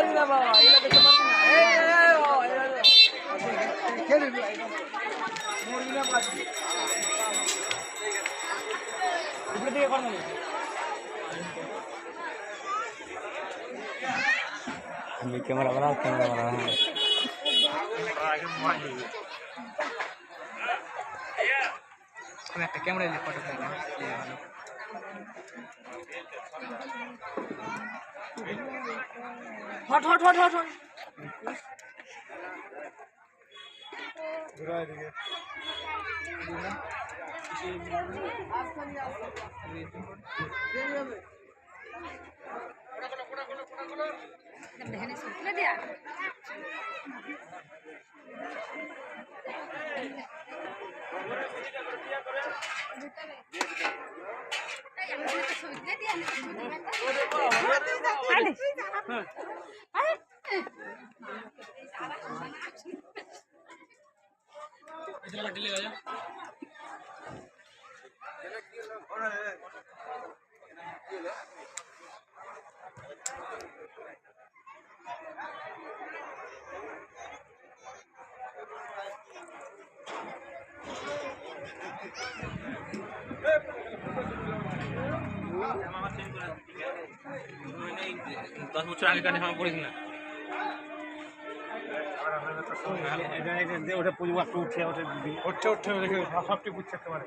পারবি না বাবা, এগুলো দেখতে পারবি না। খেলে মরবি না, পারবি উপরে দিকে কর মানে আমি ক্যামেরা বানা একটা ক্যামেরা নিয়ে ফটো তুললাম হট হট হট হট ঘুরা এদিকে दस बच्चों आगे का हम पढ़ी ना ওটা পুজো একটু উঠে ওঠে উঠছে উঠছে দেখে সবটি বুঝতে পারে